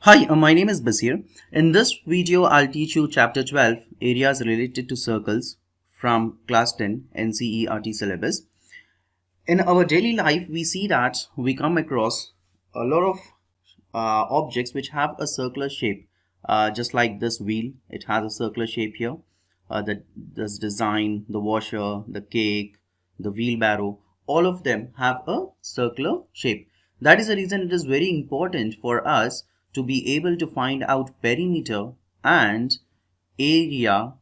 Hi, my name is Basir. In this video, I'll teach you Chapter 12, Areas Related to Circles from Class 10 NCERT syllabus. In our daily life, we see that we come across a lot of objects which have a circular shape. Just like this wheel, it has a circular shape here. This design, the washer, the cake, the wheelbarrow, all of them have a circular shape. That is the reason it is very important for us to be able to find out perimeter and area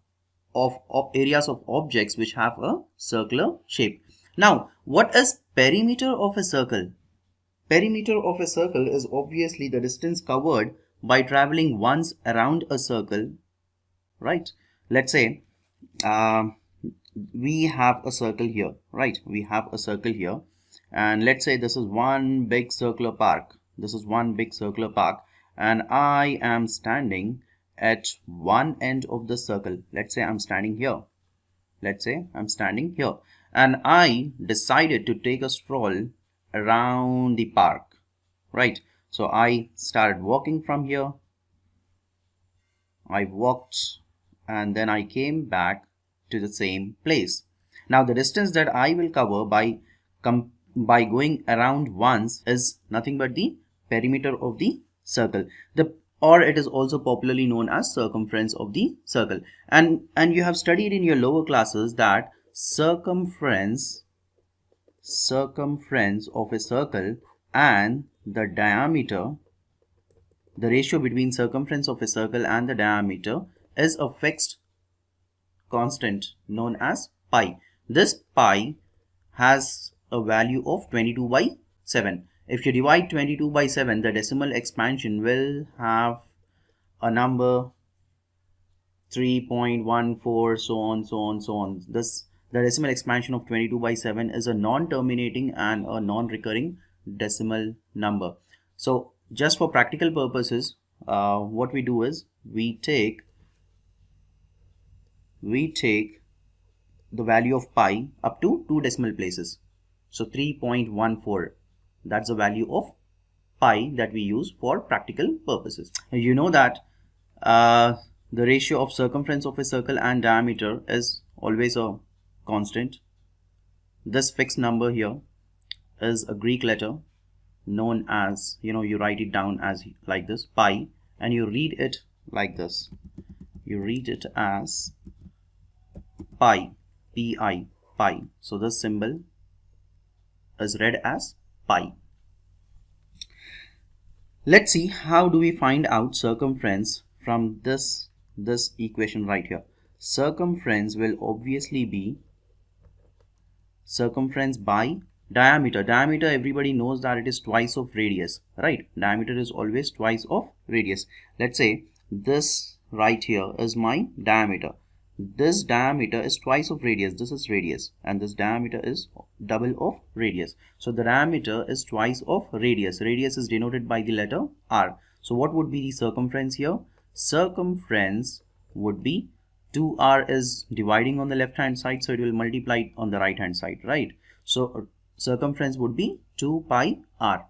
of areas of objects which have a circular shape. Now, what is perimeter of a circle? Perimeter of a circle is obviously the distance covered by traveling once around a circle, right? Let's say we have a circle here, right? We have a circle here, and let's say this is one big circular park. This is one big circular park, and I am standing at one end of the circle. Let's say I'm standing here. Let's say I'm standing here, and I decided to take a stroll around the park, right? So I started walking from here. I walked and then I came back to the same place. Now the distance that I will cover by going around once is nothing but the perimeter of the circle. Or it is also popularly known as circumference of the circle. And you have studied in your lower classes that circumference of a circle and the diameter, the ratio between circumference of a circle and the diameter is a fixed constant known as pi. This pi has a value of 22 by 7. If you divide 22 by 7, the decimal expansion will have a number 3.14, so on. The decimal expansion of 22 by 7 is a non-terminating and a non-recurring decimal number. So just for practical purposes, what we do is we take the value of pi up to 2 decimal places. So 3.14, that's the value of pi that we use for practical purposes. You know that the ratio of circumference of a circle and diameter is always a constant. This fixed number here is a Greek letter known as, you write it down as like this, pi, and you read it like this. You read it as pi, pi, pi. So this symbol is read as pi. Let's see how do we find out circumference from this equation right here. Circumference will obviously be circumference by diameter. Diameter, everybody knows that it is twice of radius, right? Diameter is always twice of radius. Let's say this right here is my diameter. This diameter is twice of radius. This is radius, and this diameter is double of radius. So the diameter is twice of radius. Radius is denoted by the letter r. So what would be the circumference here? Circumference would be 2r is dividing on the left hand side, so it will multiply on the right hand side, right? So circumference would be 2 pi r.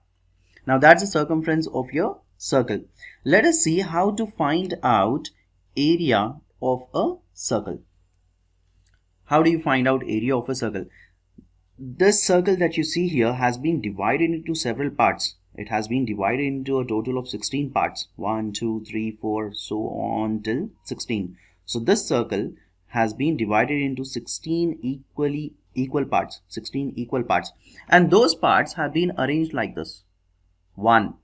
Now that's the circumference of your circle. Let us see how to find out area of a circle. How do you find out area of a circle? This circle that you see here has been divided into several parts. It has been divided into a total of 16 parts. 1, 2, 3, 4, so on till 16. So this circle has been divided into 16 equal parts. 16 equal parts. And those parts have been arranged like this. 1,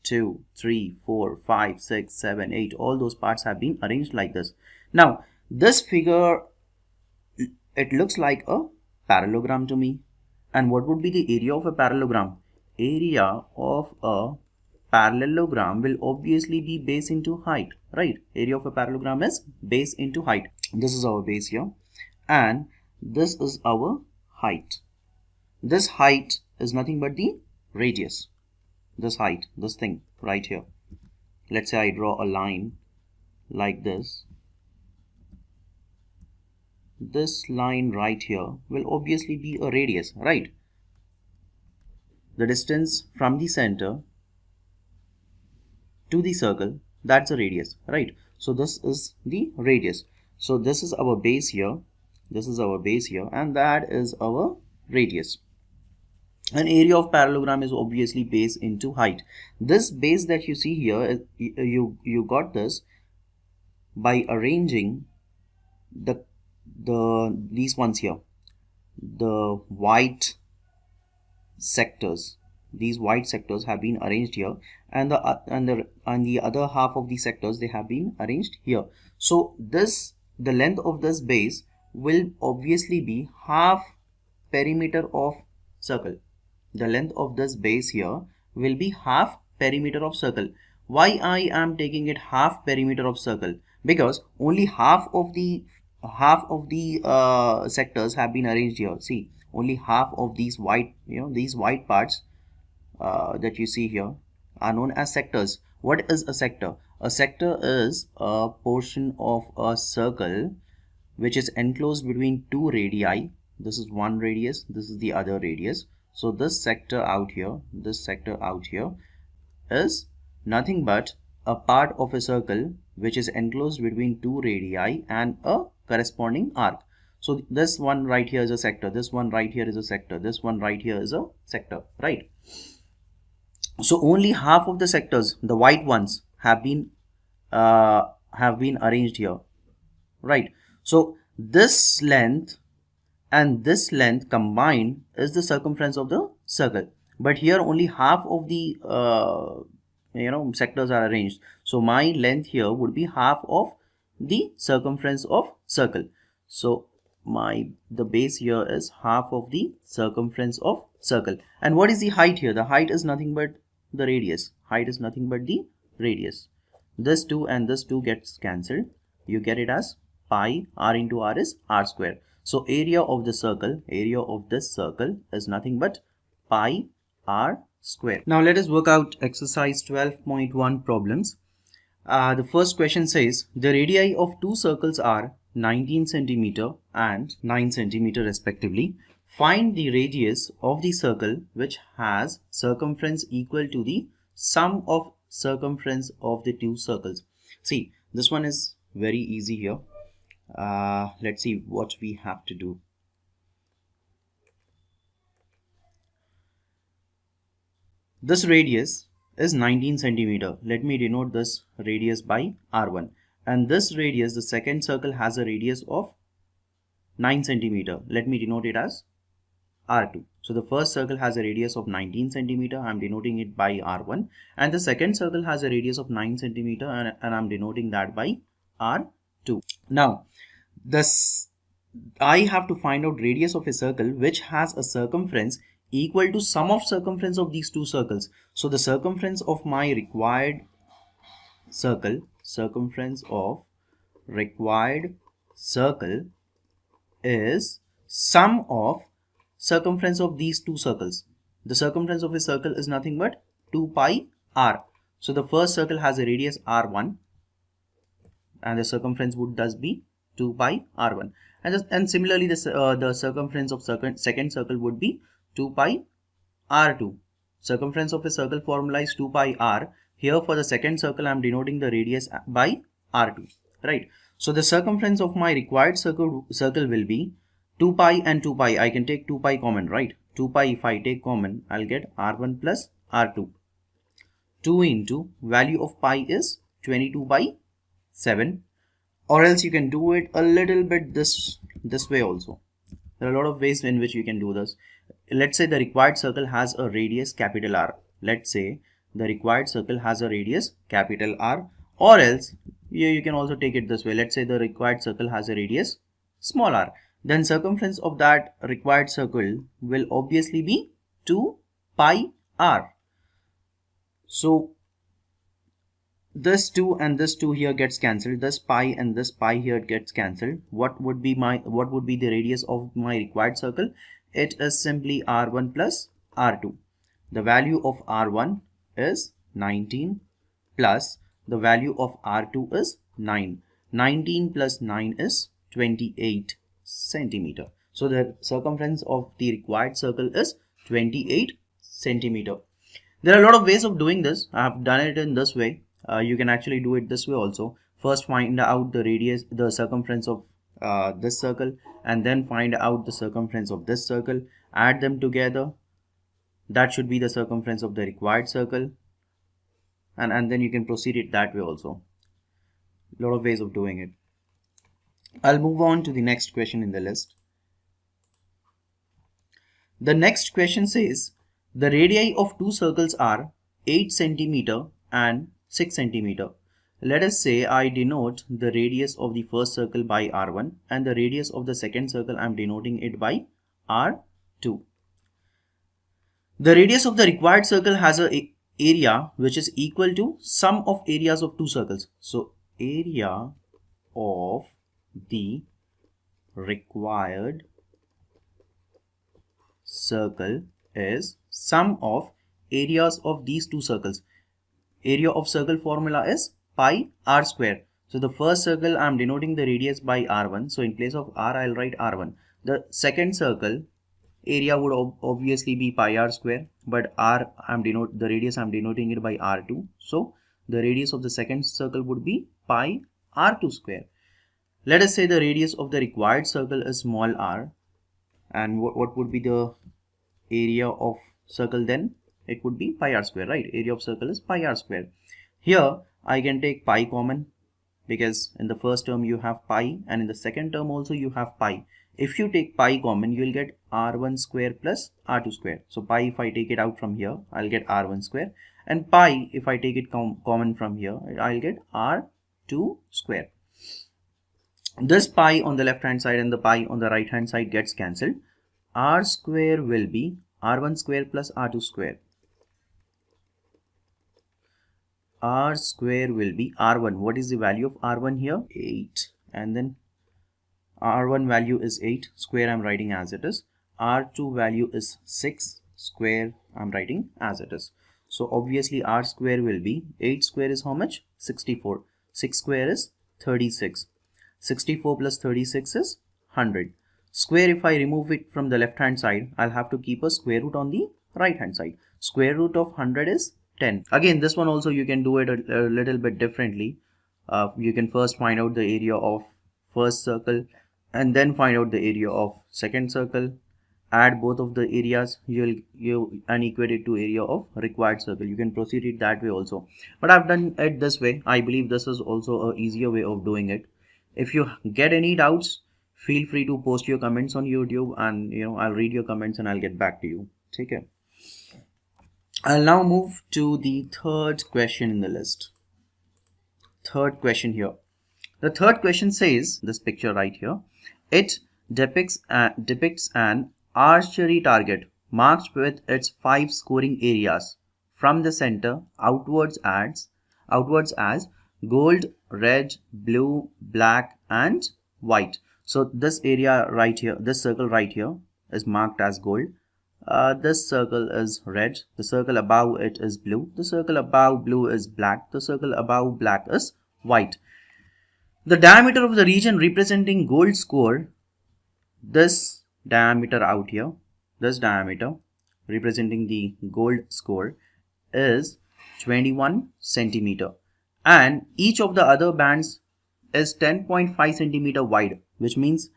2, 3, 4, 5, 6, 7, 8. All those parts have been arranged like this. Now, this figure, it looks like a parallelogram to me. And what would be the area of a parallelogram? Area of a parallelogram will obviously be base into height, right? Area of a parallelogram is base into height. This is our base here, and this is our height. This height is nothing but the radius. This height, this thing right here. Let's say I draw a line like this. This line right here will obviously be a radius, right? The distance from the center to the circle, that's a radius, right? So this is the radius. So this is our base here, this is our base here, and that is our radius. An area of parallelogram is obviously base into height. This base that you see here, you got this by arranging these ones here, the white sectors. These white sectors have been arranged here, and the other half of the sectors, they have been arranged here. So the length of this base will obviously be half perimeter of circle. The length of this base here will be half perimeter of circle. Why I am taking it half perimeter of circle? Because only half of the sectors have been arranged here. See, only half of these white, these white parts that you see here are known as sectors. What is a sector? A sector is a portion of a circle which is enclosed between two radii. This is one radius, this is the other radius. So this sector out here is nothing but a part of a circle which is enclosed between two radii and a corresponding arc. So this one right here is a sector, this one right here is a sector, this one right here is a sector, right? So only half of the sectors, the white ones, have been arranged here, right? So this length and this length combined is the circumference of the circle, but here only half of the sectors are arranged. So my length here would be half of the circumference of circle. So the base here is half of the circumference of circle. And what is the height here? The height is nothing but the radius. Height is nothing but the radius. This 2 and this 2 gets cancelled. You get it as pi r into r is r square. So area of the circle, area of this circle is nothing but pi r square. Now let us work out exercise 12.1 problems. The first question says the radii of two circles are 19 cm and 9 cm respectively. Find the radius of the circle which has circumference equal to the sum of circumference of the two circles. See, this one is very easy here. Let's see what we have to do. This radius is 19 centimeter. Let me denote this radius by r1. And this radius, the second circle, has a radius of 9 centimeter. Let me denote it as r2. So the first circle has a radius of 19 centimeter. I'm denoting it by r1. And the second circle has a radius of 9 centimeter, and I'm denoting that by r2. Now, I have to find out radius of a circle which has a circumference equal to sum of circumference of these two circles. So the circumference of my required circle, is sum of circumference of these two circles. The circumference of a circle is nothing but 2 pi r. So the first circle has a radius r1 and the circumference would thus be 2 pi r1. And similarly the circumference of second circle would be 2 pi r2. Circumference of a circle formula is 2 pi r. Here for the second circle I am denoting the radius by r2, right? So the circumference of my required circle will be 2 pi and 2 pi. I can take 2 pi common, right? 2 pi, if I take common, I'll get r1 plus r2. 2 into value of pi is 22 by 7. Or else you can do it a little bit this way also. There are a lot of ways in which you can do this. Let's say the required circle has a radius capital R. Or else you can also take it this way. Let's say the required circle has a radius small r. Then circumference of that required circle will obviously be 2 pi r. So this 2 and this 2 here gets cancelled. This pi and this pi here gets cancelled. What would be the radius of my required circle? It is simply r1 plus r2. The value of r1 is 19 plus the value of r2 is 9. 19 plus 9 is 28 centimeter. So the circumference of the required circle is 28 centimeter. There are a lot of ways of doing this. I have done it in this way. you can actually do it this way also. First find out the radius, the circumference of this circle, and then find out the circumference of this circle, add them together. That should be the circumference of the required circle, and then you can proceed it that way also. A lot of ways of doing it. I'll move on to the next question in the list. The next question says the radii of two circles are 8 centimeter and 6 centimeter. Let us say I denote the radius of the first circle by r1 and the radius of the second circle I am denoting it by r2. The radius of the required circle has a area which is equal to sum of areas of two circles. So area of the required circle is sum of areas of these two circles. Area of circle formula is pi r square. So the first circle I am denoting the radius by r1. So in place of r I'll write r1. The second circle area would obviously be pi r square, but the radius I'm denoting it by r2. So the radius of the second circle would be pi r2 square. Let us say the radius of the required circle is small r, and what would be the area of circle then? It would be pi r square, right? Area of circle is pi r square. Here I can take pi common, because in the first term you have pi and in the second term also you have pi. If you take pi common, you will get r1 square plus r2 square. So pi, if I take it out from here, I'll get r1 square, and pi, if I take it common from here, I'll get r2 square. This pi on the left hand side and the pi on the right hand side gets cancelled. R square will be r1 square plus r2 square. R square will be r1. What is the value of r1 here? 8. And then r1 value is 8, square I'm writing as it is. R2 value is 6, square I'm writing as it is. So obviously r square will be 8 square is how much? 64. 6 square is 36. 64 plus 36 is 100. Square, if I remove it from the left hand side, I'll have to keep a square root on the right hand side. Square root of 100 is 10. Again, this one also you can do it a little bit differently. You can first find out the area of first circle and then find out the area of second circle. Add both of the areas, and equate it to area of required circle. You can proceed it that way also. But I've done it this way. I believe this is also an easier way of doing it. If you get any doubts, feel free to post your comments on YouTube, and I'll read your comments and I'll get back to you. Take care. I'll now move to the third question in the list. Third question here. The third question says, this picture right here, it depicts an archery target marked with its 5 scoring areas from the center outwards as gold, red, blue, black and white. So this area right here, this circle right here is marked as gold. This circle is red. The circle above it is blue. The circle above blue is black. The circle above black is white. The diameter of the region representing gold score, this diameter out here, this diameter representing the gold score is 21 centimeter, and each of the other bands is 10.5 centimeter wide, which means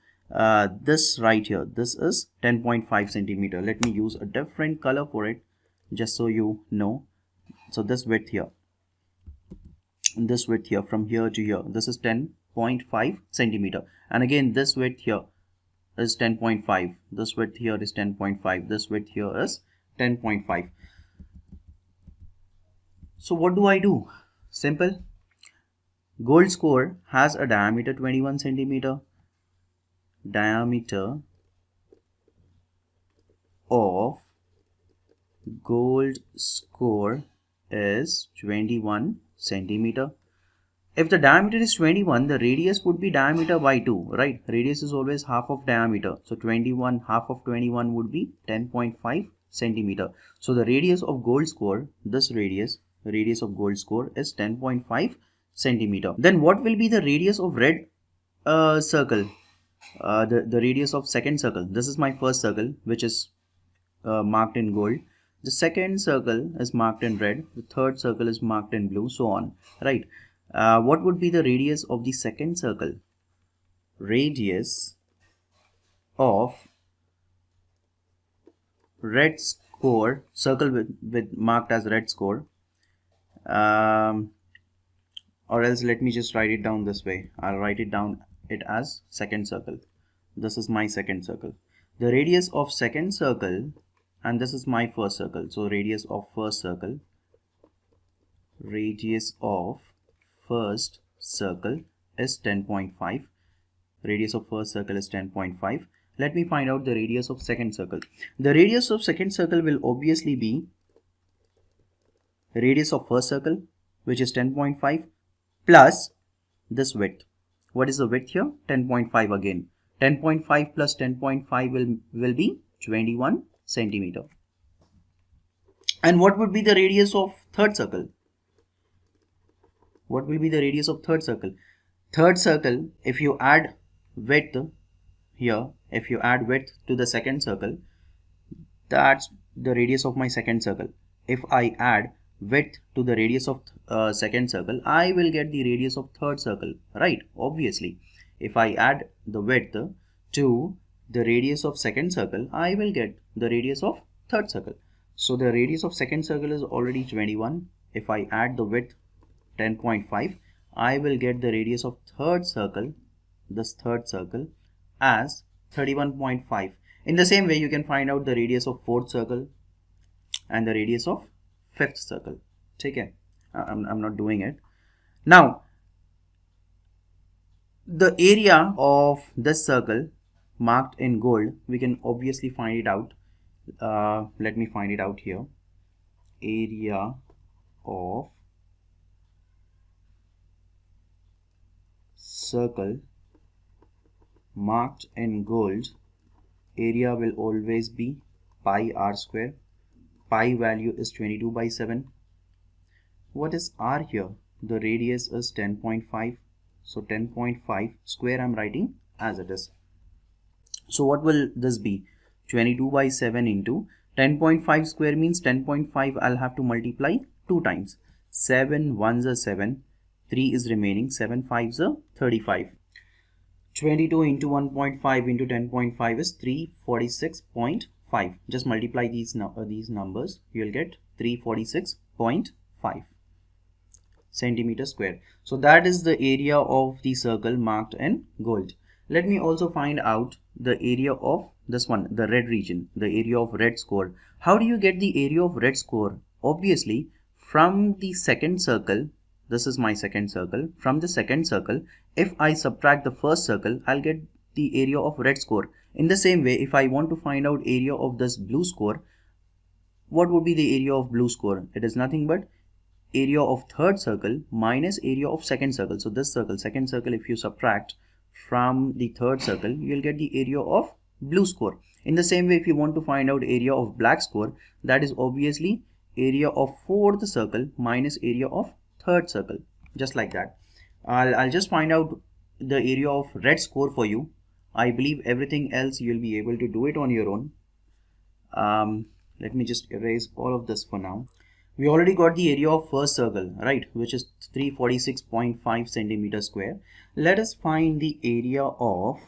this right here, this is 10.5 centimeter. Let me use a different color for it just so you know. So this width here, from here to here, this is 10.5 centimeter, and again this width here is 10.5, this width here is 10.5, this width here is 10.5. So what do I do? Simple. Gold score has a diameter 21 centimeter. Diameter of gold score is 21 centimeter. If the diameter is 21, the radius would be diameter by 2, right? Radius is always half of diameter. So 21, half of 21 would be 10.5 centimeter. So the radius of gold score, this radius of gold score is 10.5 centimeter. Then what will be the radius of red circle? The radius of second circle. This is my first circle, which is marked in gold. The second circle is marked in red, the third circle is marked in blue, so on, right? What would be the radius of the second circle? Radius of red score, circle with marked as red score, or else let me just write it down this way. I'll write it down it as second circle. This is my second circle. The radius of second circle, and this is my first circle. So radius of first circle, radius of first circle is 10.5. Radius of first circle is 10.5. Let me find out the radius of second circle. The radius of second circle will obviously be radius of first circle, which is 10.5, plus this width. What is the width here? 10.5 again. 10.5 plus 10.5 will be 21 centimeter. And what would be the radius of third circle? What will be the radius of third circle? Third circle, if you add width here, if you add width to the second circle, that's the radius of my second circle. If I add width to the radius of second circle, I will get the radius of third circle, right? Obviously, if I add the width to the radius of second circle, I will get the radius of third circle. So the radius of second circle is already 21. If I add the width 10.5, I will get the radius of third circle, this third circle, as 31.5. In the same way, you can find out the radius of fourth circle and the radius of fifth circle. Take care. I'm not doing it. Now, the area of this circle marked in gold, we can obviously find it out. Let me find it out here. Area of circle marked in gold, area will always be pi r square. Pi value is 22 by 7. What is r here? The radius is 10.5. So 10.5 square I'm writing as it is. So what will this be? 22 by 7 into 10.5 square means 10.5 I'll have to multiply 2 times. 7 ones are 7. 3 is remaining. 7 5s are 35. 22 into 1.5 into 10.5 is 346.5. Just multiply these numbers. You'll get 346.5 centimeter square. So that is the area of the circle marked in gold. Let me also find out the area of this one, the red region, the area of red score. How do you get the area of red score? Obviously, from the second circle, this is my second circle. From the second circle, if I subtract the first circle, I'll get the area of red score. In the same way, if I want to find out area of this blue score, what would be the area of blue score? It is nothing but area of third circle minus area of second circle. So this circle, second circle, if you subtract from the third circle, you'll get the area of blue score. In the same way, if you want to find out area of black score, that is obviously area of fourth circle minus area of third circle, just like that. I'll just find out the area of red score for you. I believe everything else you'll be able to do it on your own. Let me just erase all of this for now. We already got the area of first circle, right, which is 346.5 centimeter square. Let us find the area of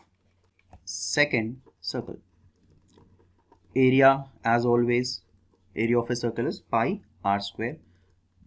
second circle. Area, as always, area of a circle is pi r square.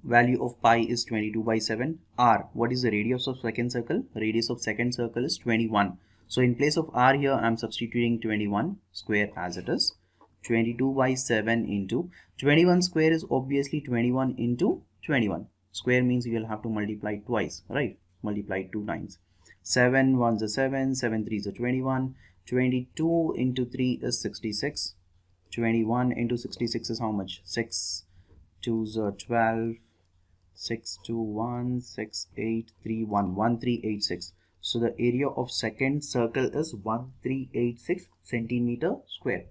Value of pi is 22 by 7. R, what is the radius of second circle? Radius of second circle is 21. So in place of r here, I'm substituting 21 square as it is. 22 by 7 into 21 square is obviously 21 into 21. Square means you will have to multiply twice, right? Multiply 2 times. 7 ones are 7, 7 threes are 21. 22 into 3 is 66. 21 into 66 is how much? 6 2s are 12. 6 2 1 6 8 3 1 1386. So the area of second circle is 1386 centimeter square.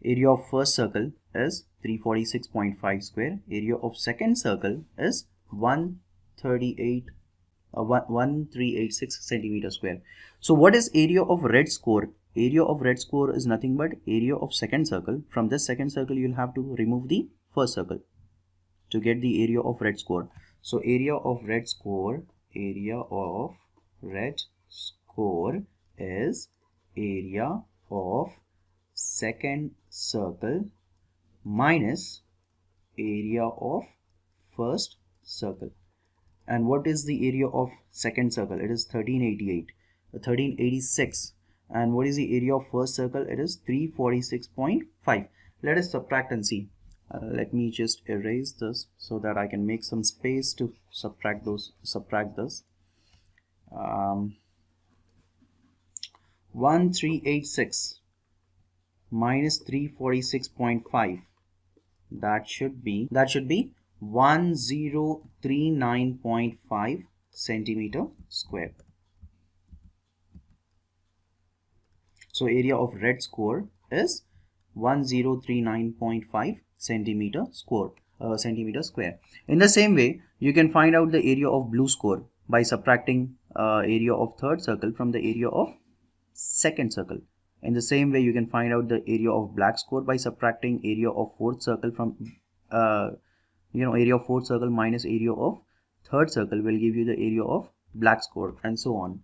Area of first circle is 346.5 square. Area of second circle is 1386 centimeter square. So what is area of red score? area of red square is nothing but area of second circle. From this second circle you'll have to remove the first circle to get the area of red square. So area of red square is area of second circle minus area of first circle. And what is the area of second circle? It is 1386. And what is the area of first circle? It is 346.5. Let us subtract and see. Let me just erase this so that I can make some space to subtract this. 1386 minus 346.5. That should be 1039.5 centimeter square. So area of red square is 1039.5 centimeter square. In the same way, you can find out the area of blue square by subtracting area of third circle from the area of second circle. In the same way, you can find out the area of black square by subtracting area of fourth circle from area of fourth circle minus area of third circle will give you the area of black square, and so on.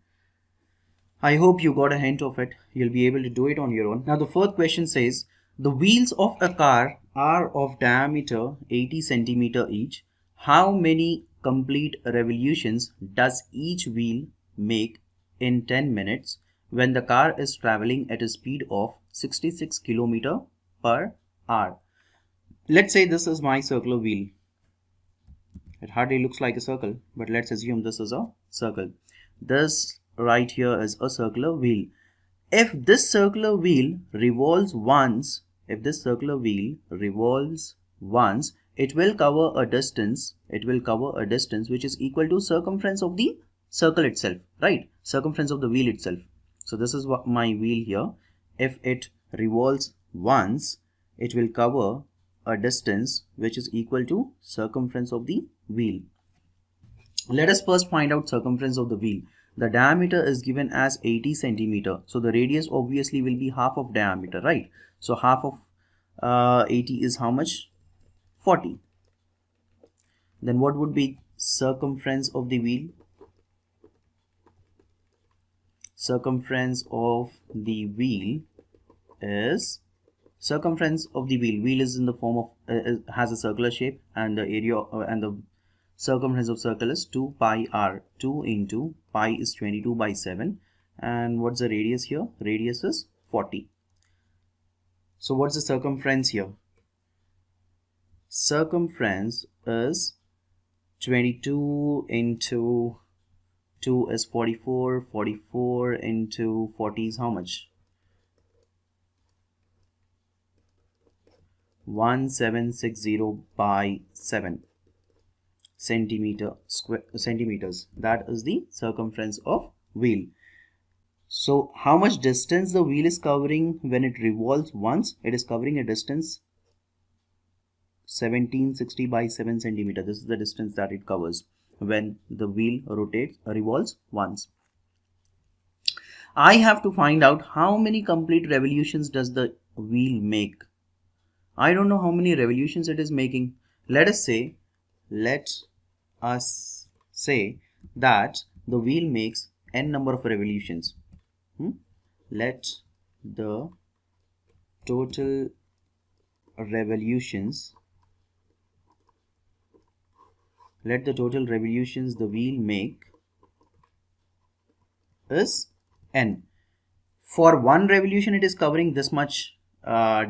I hope you got a hint of it. You'll be able to do it on your own. Now the fourth question says, the wheels of a car are of diameter 80 centimeter each. How many complete revolutions does each wheel make in 10 minutes when the car is traveling at a speed of 66 km per hour? Let's say this is my circular wheel. It hardly looks like a circle, but let's assume this is a circle. This right here is a circular wheel. If this circular wheel revolves once, it will cover a distance which is equal to circumference of the circle itself, right? Circumference of the wheel itself. So this is what my wheel here. If it revolves once, it will cover a distance which is equal to circumference of the wheel. Let us first find out circumference of the wheel. The diameter is given as 80 centimeter. So the radius obviously will be half of diameter, right? So half of 80 is how much? 40. Then what would be circumference of the wheel? Circumference of the wheel is wheel is in the form of has a circular shape, and the area and the circumference of circle is 2 pi r. 2 into pi is 22 by 7. And what's the radius here? Radius is 40. So what's the circumference here? Circumference is 22 into 2 is 44. 44 into 40 is how much? 1760 by 7 centimeters. That is the circumference of wheel. So how much distance the wheel is covering when it revolves once? It is covering a distance 1760 by 7 centimeter. This is the distance that it covers when the wheel revolves once. I have to find out how many complete revolutions does the wheel make. I don't know how many revolutions it is making. Let us say that the wheel makes n number of revolutions. Let the total revolutions the wheel make is n. For one revolution it is covering this much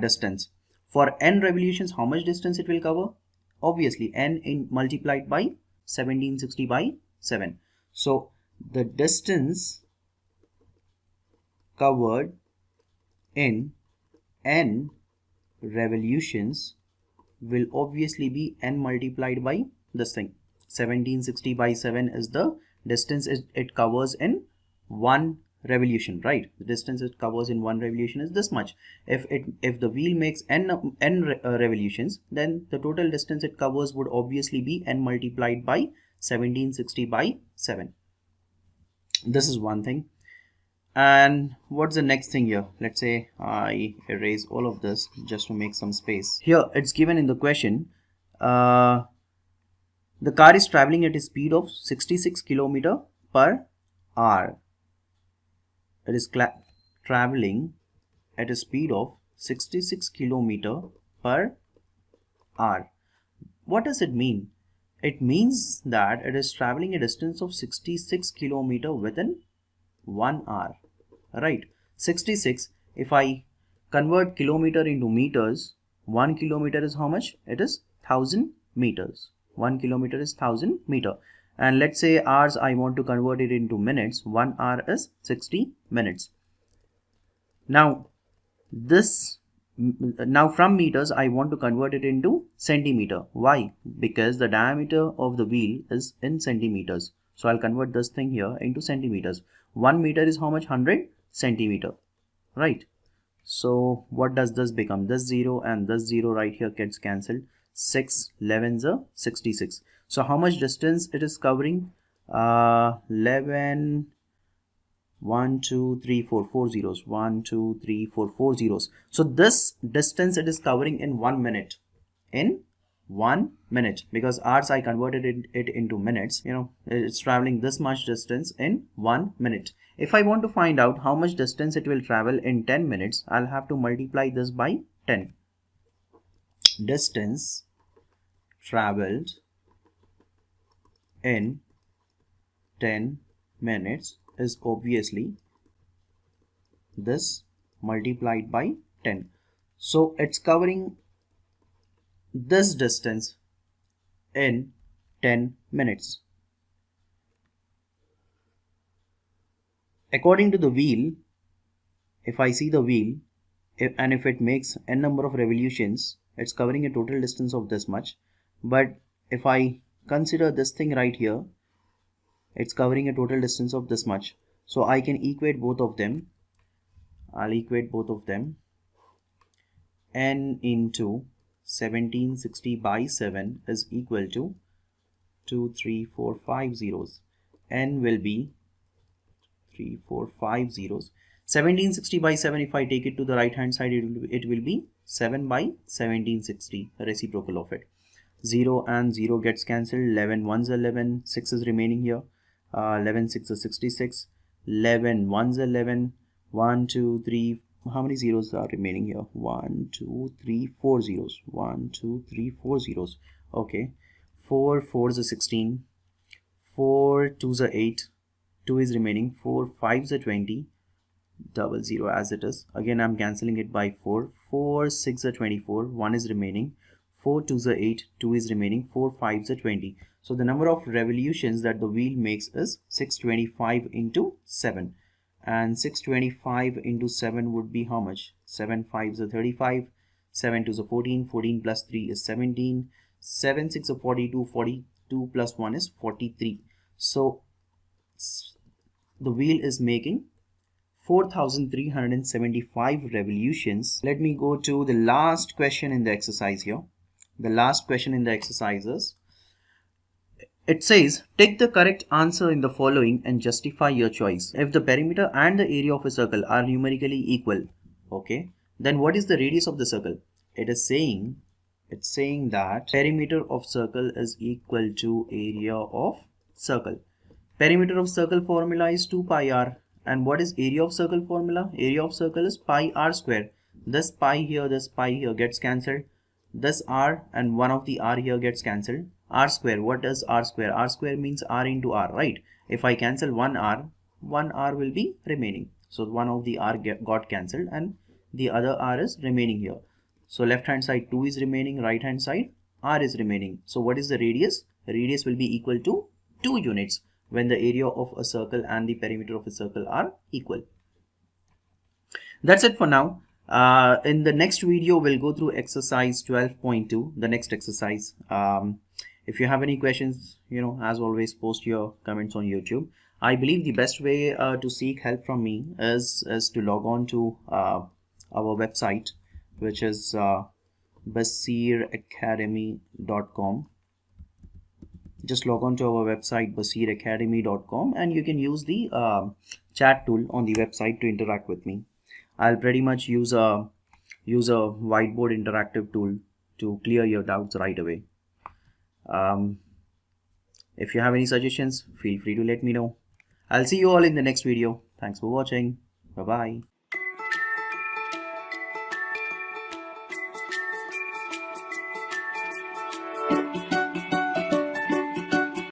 distance. For n revolutions, how much distance it will cover? Obviously n multiplied by 1760 by 7. So the distance covered in n revolutions will obviously be n multiplied by this thing. 1760 by 7 is the distance it covers in one revolution, right? The distance it covers in one revolution is this much. If the wheel makes n revolutions, then the total distance it covers would obviously be n multiplied by 1760 by 7. This is one thing. And what's the next thing here? Let's say I erase all of this just to make some space. Here it's given in the question, the car is traveling at a speed of 66 kilometer per hour. It is traveling at a speed of 66 kilometer per hour. What does it mean? It means that it is traveling a distance of 66 kilometer within 1 hour. Right, 66, if I convert kilometer into meters, 1 kilometer is how much? It is 1000 meters. 1 kilometer is 1000 meter. And let's say hours, I want to convert it into minutes. 1 hour is 60 minutes. Now from meters I want to convert it into centimeter. Why? Because the diameter of the wheel is in centimeters. So I'll convert this thing here into centimeters. 1 meter is how much? 100 centimeter, right? So what does this become? This 0 and this 0 right here gets cancelled. 6 11s are 66. So how much distance it is covering? 11 1 2 3 4 4 zeros. 1 2 3 4 4 zeros. So this distance it is covering in 1 minute. In 1 minute, because hours I converted it into minutes. It's traveling this much distance in 1 minute. If I want to find out how much distance it will travel in 10 minutes, I'll have to multiply this by 10. Distance traveled in 10 minutes is obviously this multiplied by 10. So it's covering this distance in 10 minutes. According to the wheel, if I see the wheel, and if it makes n number of revolutions, it's covering a total distance of this much. But if I consider this thing right here, it's covering a total distance of this much. So I can equate both of them. I'll equate both of them. N into 1760 by 7 is equal to 2 3 4 5 zeros. N will be 3 4 5 zeros. 1760 by 7, if I take it to the right hand side, it will be 7 by 1760, the reciprocal of it. 0 and 0 gets cancelled. 11 1s are 11, 6 is remaining here. 11 6 is 66. 11 1s are 11. 1 2 3, how many zeros are remaining here? 1 2 3 4 zeros. 1 2 3 4 zeros. Okay, 4 4s are 16. 4 2s are 8. 2 is remaining. 4 5s are 20. Double 0 as it is. Again I'm cancelling it by 4. 4 6 are 24. 1 is remaining. 4 2s are 8. 2 is remaining. 4 5s are 20. So the number of revolutions that the wheel makes is 625 into 7. And 625 into 7 would be how much? 7 5s are 35. 7 2s are 14. 14 plus 3 is 17. 7 6 are 42. 42 plus 1 is 43. So the wheel is making 4,375 revolutions. Let me go to the last question in the exercise here. The last question in the exercise is, it says, take the correct answer in the following and justify your choice. If the perimeter and the area of a circle are numerically equal, okay, then what is the radius of the circle? It's saying that perimeter of circle is equal to area of circle. Perimeter of circle formula is 2 pi r. And what is area of circle formula? Area of circle is pi r square. This pi here gets cancelled. This r and one of the r here gets cancelled. R square, what is r square? R square means r into r, right? If I cancel one r will be remaining. So one of the r got cancelled and the other r is remaining here. So left hand side 2 is remaining, right hand side r is remaining. So what is the radius? The radius will be equal to 2 units when the area of a circle and the perimeter of a circle are equal. That's it for now. In the next video, we'll go through exercise 12.2, the next exercise. If you have any questions, as always, post your comments on YouTube. I believe the best way to seek help from me is to log on to our website, which is basiracademy.com. Just log on to our website basiracademy.com and you can use the chat tool on the website to interact with me. I'll pretty much use a whiteboard interactive tool to clear your doubts right away. If you have any suggestions, feel free to let me know. I'll see you all in the next video. Thanks for watching. Bye bye.